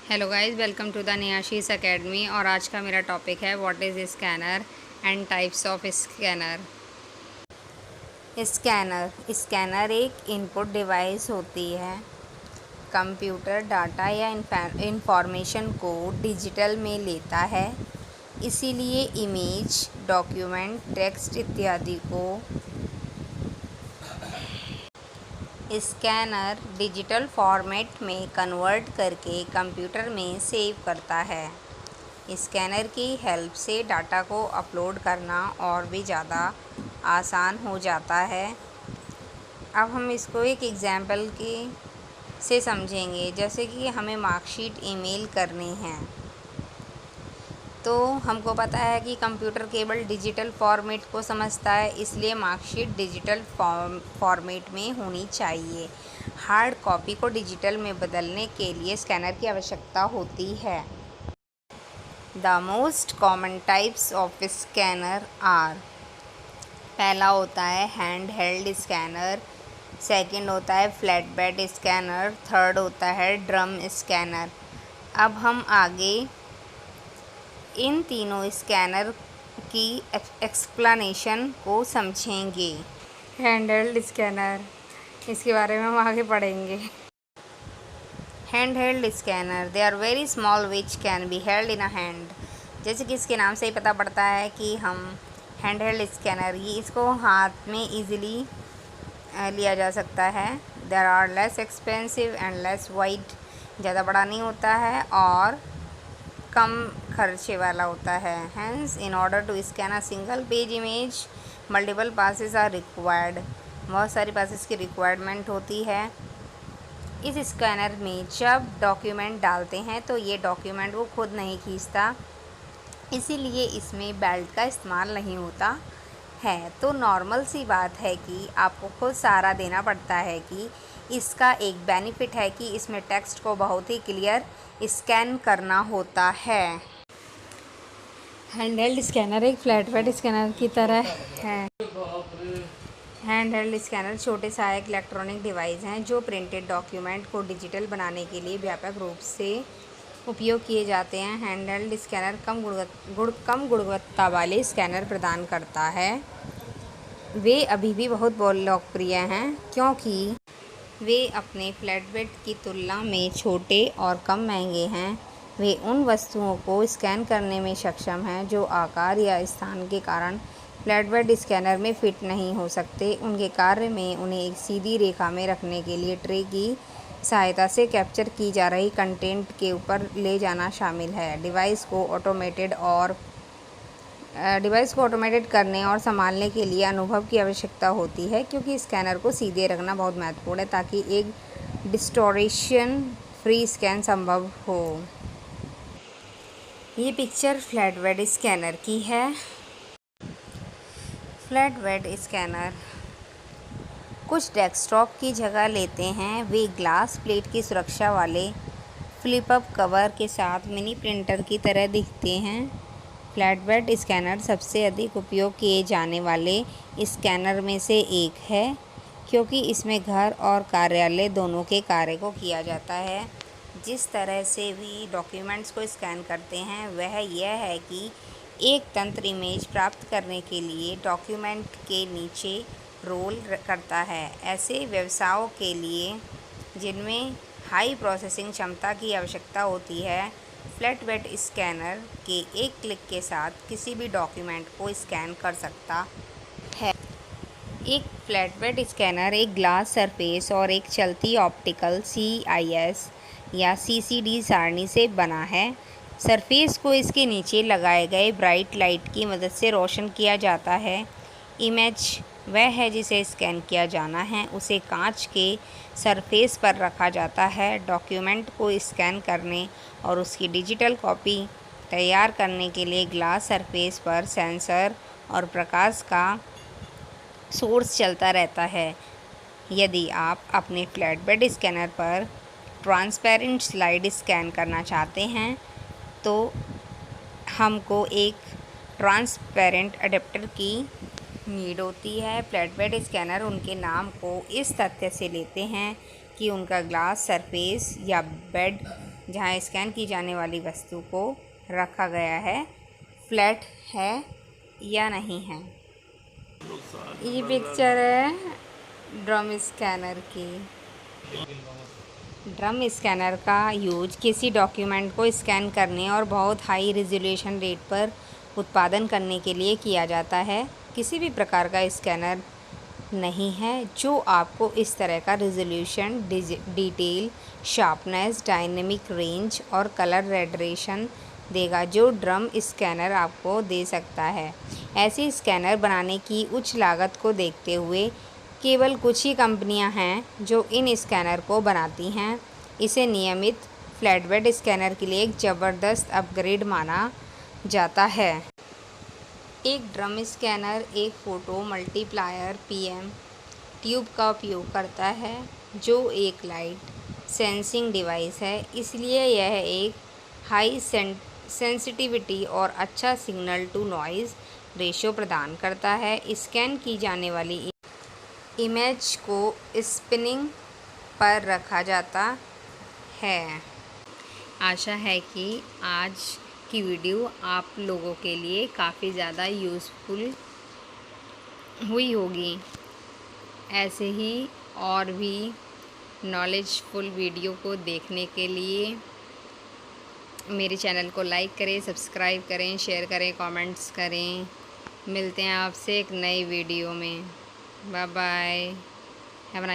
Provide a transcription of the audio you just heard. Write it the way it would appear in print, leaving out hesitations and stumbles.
Hello guys, welcome to the Niyashis academy. और आज का मेरा टॉपिक है what is scanner and types of scanner. Scanner scanner एक इनपुट डिवाइस होती है। कंप्यूटर डाटा या इंफॉर्मेशन को डिजिटल में लेता है, इसीलिए इमेज, डॉक्यूमेंट, टेक्स्ट इत्यादि को स्कैनर डिजिटल फॉर्मेट में कन्वर्ट करके कंप्यूटर में सेव करता है। स्कैनर की हेल्प से डाटा को अपलोड करना और भी ज़्यादा आसान हो जाता है। अब हम इसको एक एग्ज़ाम्पल से समझेंगे। जैसे कि हमें मार्कशीट ईमेल करनी है, तो हमको पता है कि कंप्यूटर केवल डिजिटल फॉर्मेट को समझता है, इसलिए मार्कशीट डिजिटल फॉर्मेट में होनी चाहिए। हार्ड कॉपी को डिजिटल में बदलने के लिए स्कैनर की आवश्यकता होती है। The most common types of scanner are, पहला होता है हैंड हेल्ड स्कैनर, सेकंड होता है फ्लैट बेड स्कैनर, थर्ड होता है ड्रम स्कैनर। अब हम आगे इन तीनों स्कैनर की एक्सप्लेनेशन को समझेंगे। हैंड हेल्ड स्कैनर, इसके बारे में हम आगे पढ़ेंगे। Hand held scanner, they are very small which can be held in a hand. जैसे कि इसके नाम से ही पता पड़ता है कि हम हैंड हेल्ड स्कैनर, ये इसको हाथ में ईजिली लिया जा सकता है। There are less expensive and less wide, ज़्यादा बड़ा नहीं होता है और कम खर्चे वाला होता है। Hence in order to scan a single page image multiple passes are required, बहुत सारी पासेस की रिक्वायरमेंट होती है। इस स्कैनर में जब डॉक्यूमेंट डालते हैं तो ये डॉक्यूमेंट वो खुद नहीं खींचता, इसीलिए इसमें बेल्ट का इस्तेमाल नहीं होता है। तो नॉर्मल सी बात है कि आपको खुद सहारा देना पड़ता है। कि इसका एक बेनिफिट है कि इसमें टेक्स्ट को बहुत ही क्लियर स्कैन करना होता है। हैंड हेल्ड स्कैनर एक फ्लैट बेड स्कैनर की तरह है। हैंड हेल्ड स्कैनर छोटे सहायक इलेक्ट्रॉनिक डिवाइस हैं जो प्रिंटेड डॉक्यूमेंट को डिजिटल बनाने के लिए व्यापक रूप से उपयोग किए जाते हैं। हैंड हेल्ड स्कैनर कम गुणवत्ता वाले स्कैनर प्रदान करता है। वे अभी भी बहुत लोकप्रिय हैं क्योंकि वे अपने फ्लैट बेड की तुलना में छोटे और कम महंगे हैं। वे उन वस्तुओं को स्कैन करने में सक्षम हैं जो आकार या स्थान के कारण फ्लैट बेड स्कैनर में फिट नहीं हो सकते। उनके कार्य में उन्हें एक सीधी रेखा में रखने के लिए ट्रे की सहायता से कैप्चर की जा रही कंटेंट के ऊपर ले जाना शामिल है। डिवाइस को ऑटोमेटेड करने और संभालने के लिए अनुभव की आवश्यकता होती है, क्योंकि स्कैनर को सीधे रखना बहुत महत्वपूर्ण है ताकि एक डिस्टॉर्शन फ्री स्कैन संभव हो। ये पिक्चर फ्लैट बेड स्कैनर की है। फ्लैट बेड स्कैनर कुछ डेस्कटॉप की जगह लेते हैं। वे ग्लास प्लेट की सुरक्षा वाले फ्लिप अप कवर के साथ मिनी प्रिंटर की तरह दिखते हैं। फ्लैट बेड स्कैनर सबसे अधिक उपयोग किए जाने वाले स्कैनर में से एक है, क्योंकि इसमें घर और कार्यालय दोनों के कार्य को किया जाता है। जिस तरह से भी डॉक्यूमेंट्स को स्कैन करते हैं वह यह है कि एक तंत्र इमेज प्राप्त करने के लिए डॉक्यूमेंट के नीचे रोल करता है। ऐसे व्यवसायों के लिए जिनमें हाई प्रोसेसिंग क्षमता की आवश्यकता होती है, फ्लैट बेड स्कैनर के एक क्लिक के साथ किसी भी डॉक्यूमेंट को स्कैन कर सकता है। एक फ्लैट बेड स्कैनर एक ग्लास सरफेस और एक चलती ऑप्टिकल CIS या CCD सारणी से बना है। सरफेस को इसके नीचे लगाए गए ब्राइट लाइट की मदद से रोशन किया जाता है। इमेज वह है जिसे स्कैन किया जाना है, उसे कांच के सरफेस पर रखा जाता है। डॉक्यूमेंट को स्कैन करने और उसकी डिजिटल कॉपी तैयार करने के लिए ग्लास सरफेस पर सेंसर और प्रकाश का सोर्स चलता रहता है। यदि आप अपने फ्लैट बेड स्कैनर पर ट्रांसपेरेंट स्लाइड स्कैन करना चाहते हैं तो हमको एक ट्रांसपेरेंट अडेप्टर की नीड होती है। फ्लैट बेड स्कैनर उनके नाम को इस तथ्य से लेते हैं कि उनका ग्लास सरफेस या बेड जहां स्कैन की जाने वाली वस्तु को रखा गया है फ्लैट है या नहीं है। ये पिक्चर है ड्रम स्कैनर की। ड्रम स्कैनर का यूज किसी डॉक्यूमेंट को स्कैन करने और बहुत हाई रिजोल्यूशन रेट पर उत्पादन करने के लिए किया जाता है। किसी भी प्रकार का स्कैनर नहीं है जो आपको इस तरह का resolution, detail, sharpness, dynamic range और कलर रेडरेशन देगा जो ड्रम स्कैनर आपको दे सकता है। ऐसे स्कैनर बनाने की उच्च लागत को देखते हुए केवल कुछ ही कंपनियां हैं जो इन स्कैनर को बनाती हैं। इसे नियमित फ्लैटबेड स्कैनर के लिए एक ज़बरदस्त अपग्रेड माना जाता है। एक ड्रम स्कैनर एक फ़ोटो मल्टीप्लायर पीएम ट्यूब का उपयोग करता है जो एक लाइट सेंसिंग डिवाइस है, इसलिए यह एक हाई सेंसिटिविटी और अच्छा सिग्नल टू नॉइज़ रेशियो प्रदान करता है। स्कैन की जाने वाली इमेज को स्पिनिंग पर रखा जाता है। आशा है कि आज की वीडियो आप लोगों के लिए काफ़ी ज़्यादा यूज़फुल हुई होगी। ऐसे ही और भी नॉलेजफुल वीडियो को देखने के लिए मेरे चैनल को लाइक करें, सब्सक्राइब करें, शेयर करें, कमेंट्स करें। मिलते हैं आपसे एक नई वीडियो में। Bye bye, have a nice